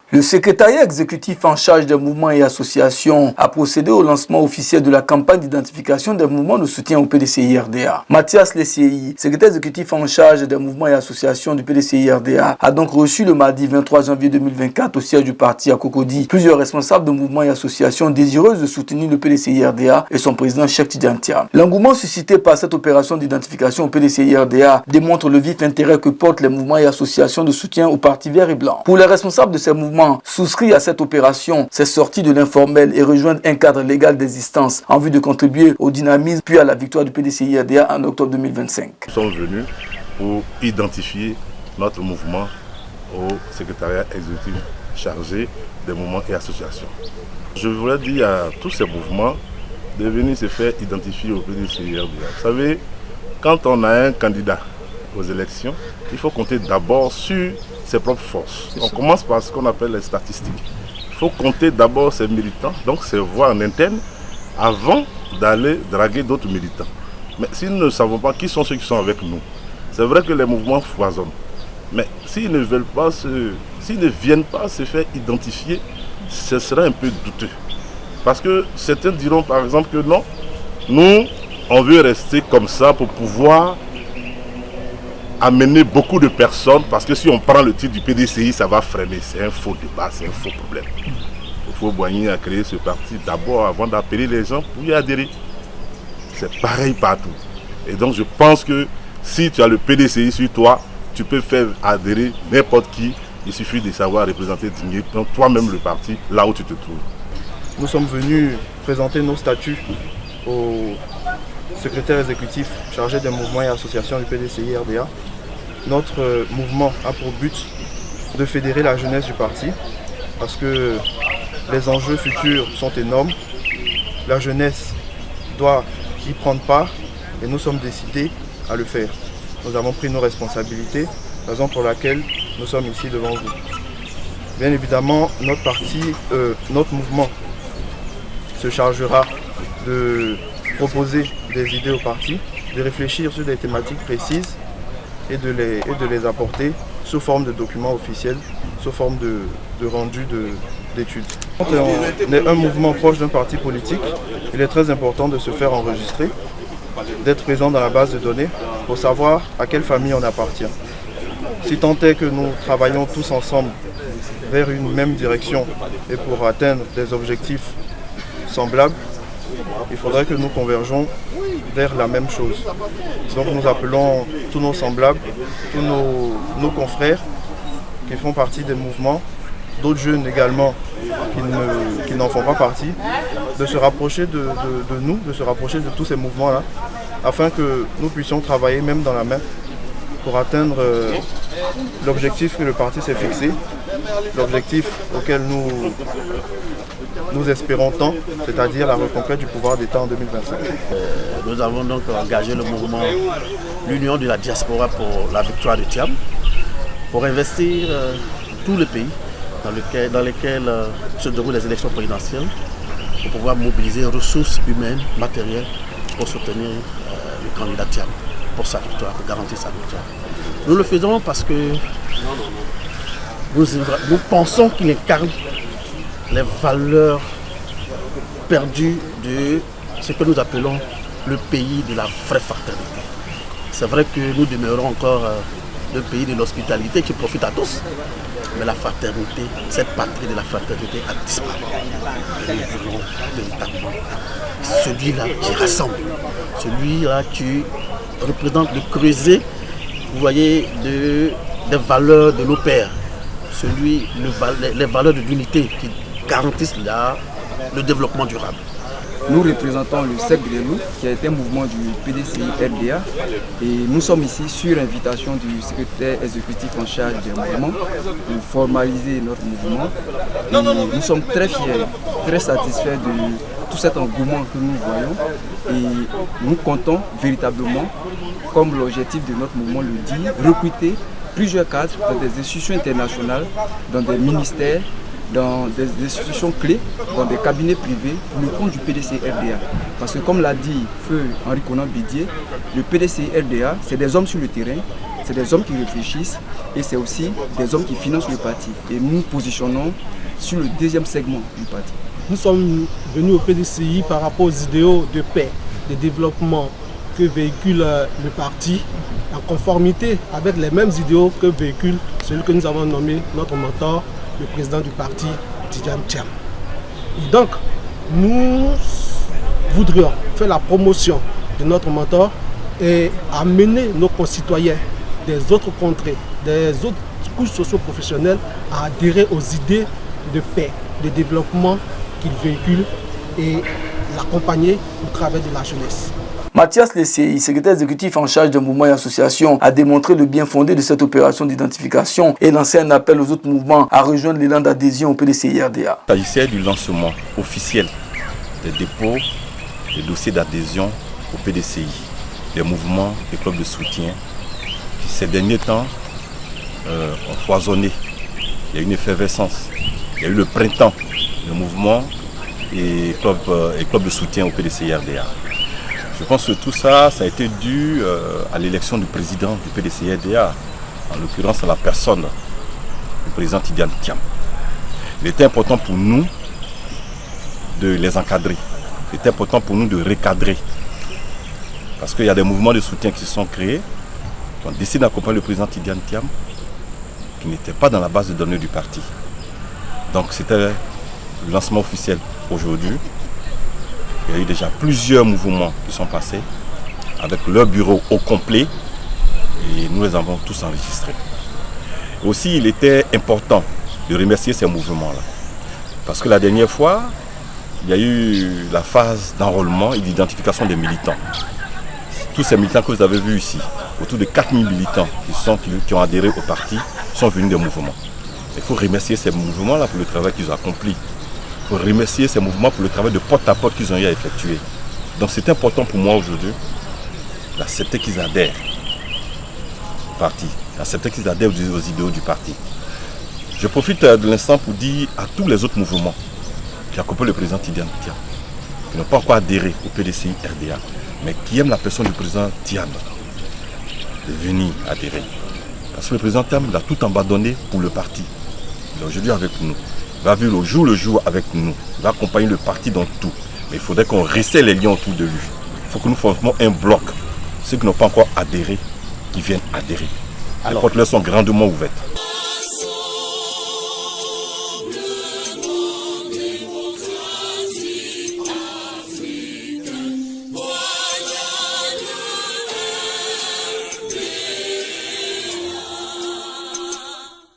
Le secrétariat exécutif en charge des mouvements et associations a procédé au lancement officiel de la campagne d'identification des mouvements de soutien au PDCI-RDA. Mathias Lesséi, secrétaire exécutif en charge des mouvements et associations du PDCI-RDA, a donc reçu le mardi 23 janvier 2024 au siège du parti à Cocody plusieurs responsables de mouvements et associations désireuses de soutenir le PDCI-RDA et son président Cheikh Tidiane Thiam. L'engouement suscité par cette opération d'identification au PDCI-RDA démontre le vif intérêt que portent les mouvements et associations de soutien au parti vert et blanc. Pour les responsables de ces mouvements, souscrit à cette opération, c'est sorti de l'informel et rejoindre un cadre légal d'existence en vue de contribuer au dynamisme puis à la victoire du PDCI-RDA en octobre 2025. Nous sommes venus pour identifier notre mouvement au secrétariat exécutif chargé des mouvements et associations. Je voudrais dire à tous ces mouvements de venir se faire identifier au PDCI-RDA. Vous savez, quand on a un candidat aux élections, il faut compter d'abord sur ses propres forces. On commence par ce qu'on appelle les statistiques. Il faut compter d'abord ses militants, donc ses voix en interne, avant d'aller draguer d'autres militants. Mais si nous ne savons pas qui sont ceux qui sont avec nous, c'est vrai que les mouvements foisonnent. Mais s'ils ne veulent pas s'ils ne viennent pas se faire identifier, ce sera un peu douteux. Parce que certains diront par exemple que non, nous, on veut rester comme ça pour pouvoir amener beaucoup de personnes, parce que si on prend le titre du PDCI, ça va freiner. C'est un faux débat, c'est un faux problème. Il faut Boigny a créé ce parti d'abord avant d'appeler les gens pour y adhérer. C'est pareil partout. Et donc je pense que si tu as le PDCI sur toi, tu peux faire adhérer n'importe qui. Il suffit de savoir représenter dignement toi-même le parti là où tu te trouves. Nous sommes venus présenter nos statuts au secrétaire exécutif chargé des mouvements et associations du PDCI-RDA. Notre mouvement a pour but de fédérer la jeunesse du parti parce que les enjeux futurs sont énormes. La jeunesse doit y prendre part et nous sommes décidés à le faire. Nous avons pris nos responsabilités, raison pour laquelle nous sommes ici devant vous. Bien évidemment, notre parti, notre mouvement se chargera de proposer des idées au parti, de réfléchir sur des thématiques précises et de les apporter sous forme de documents officiels, sous forme de rendu d'études. On est un mouvement proche d'un parti politique. Il est très important de se faire enregistrer, d'être présent dans la base de données pour savoir à quelle famille on appartient. Si tant est que nous travaillons tous ensemble vers une même direction et pour atteindre des objectifs semblables, il faudrait que nous convergeons vers la même chose. Donc nous appelons tous nos semblables, tous nos confrères qui font partie des mouvements, d'autres jeunes également qui n'en font pas partie, de se rapprocher de nous, de se rapprocher de tous ces mouvements-là, afin que nous puissions travailler même dans la main pour atteindre l'objectif que le parti s'est fixé, l'objectif auquel nous espérons tant, c'est-à-dire la reconquête du pouvoir d'État en 2025. Nous avons donc engagé le mouvement l'Union de la diaspora pour la victoire de Thiam, pour investir tout le pays dans lesquels se déroulent les élections présidentielles, pour pouvoir mobiliser ressources humaines, matérielles, pour soutenir le candidat Thiam, pour sa victoire, pour garantir sa victoire. Nous le faisons parce que nous pensons qu'il incarne les valeurs perdues de ce que nous appelons le pays de la vraie fraternité. C'est vrai que nous demeurons encore le pays de l'hospitalité qui profite à tous, mais la fraternité, cette patrie de la fraternité a disparu. Et nous voulons véritablement celui-là qui rassemble, celui-là qui représente le creuset, vous voyez, des valeurs de nos pères, les valeurs de l'unité qui garantissent le développement durable. Nous représentons le SEC Grelou, qui a été un mouvement du PDCI-RDA, et nous sommes ici sur invitation du secrétaire exécutif en charge du mouvement pour formaliser notre mouvement. Et nous sommes très fiers, très satisfaits de tout cet engouement que nous voyons, et nous comptons véritablement, comme l'objectif de notre mouvement le dit, recruter plusieurs cadres dans des institutions internationales, dans des ministères, dans des institutions clés, dans des cabinets privés pour le compte du PDCI-RDA. Parce que comme l'a dit Feu Henri Conan Bidier, le PDCI-RDA, c'est des hommes sur le terrain, c'est des hommes qui réfléchissent et c'est aussi des hommes qui financent le parti. Et nous nous positionnons sur le deuxième segment du parti. Nous sommes venus au PDCI par rapport aux idéaux de paix, de développement que véhicule le parti, en conformité avec les mêmes idéaux que véhicule celui que nous avons nommé notre mentor, le président du parti, Tidjane Thiam. Et donc, nous voudrions faire la promotion de notre mentor et amener nos concitoyens des autres contrées, des autres couches socio-professionnelles à adhérer aux idées de paix, de développement qu'il véhicule et l'accompagner au travers de la jeunesse. Mathias Lesseyi, secrétaire exécutif en charge des mouvements et associations, a démontré le bien fondé de cette opération d'identification et lancé un appel aux autres mouvements à rejoindre l'élan d'adhésion au PDCI-RDA. Il s'agissait du lancement officiel des dépôts des dossiers d'adhésion au PDCI, des mouvements et clubs de soutien qui ces derniers temps ont foisonné. Il y a eu une effervescence, il y a eu le printemps de mouvements et clubs de soutien au PDCI-RDA. Je pense que tout ça, ça a été dû à l'élection du président du PDCI-RDA, en l'occurrence à la personne du président Tidjane Thiam. Il était important pour nous de les encadrer. Il était important pour nous de recadrer. Parce qu'il y a des mouvements de soutien qui se sont créés, qui ont décidé d'accompagner le président Tidjane Thiam, qui n'étaient pas dans la base de données du parti. Donc c'était le lancement officiel aujourd'hui. Il y a eu déjà plusieurs mouvements qui sont passés avec leur bureau au complet et nous les avons tous enregistrés. Aussi, il était important de remercier ces mouvements-là parce que la dernière fois, il y a eu la phase d'enrôlement et d'identification des militants. Tous ces militants que vous avez vus ici, autour de 4000 militants qui ont adhéré au parti, sont venus des mouvements. Il faut remercier ces mouvements-là pour le travail qu'ils ont accompli. Il faut remercier ces mouvements pour le travail de porte-à-porte qu'ils ont eu à effectuer. Donc c'est important pour moi aujourd'hui d'accepter qu'ils adhèrent au parti, d'accepter qu'ils adhèrent aux idéaux du parti. Je profite de l'instant pour dire à tous les autres mouvements qui accompagnent le président Tidjane Thiam, qui n'ont pas encore adhéré au PDCI-RDA, mais qui aiment la personne du président Thiam, de venir adhérer. Parce que le président Thiam a tout abandonné pour le parti. Il est aujourd'hui avec nous. Il va vivre le jour avec nous. Il va accompagner le parti dans tout. Mais il faudrait qu'on resserre les liens autour de lui. Il faut que nous formions un bloc. Ceux qui n'ont pas encore adhéré, qui viennent adhérer. Les portes sont grandement ouvertes.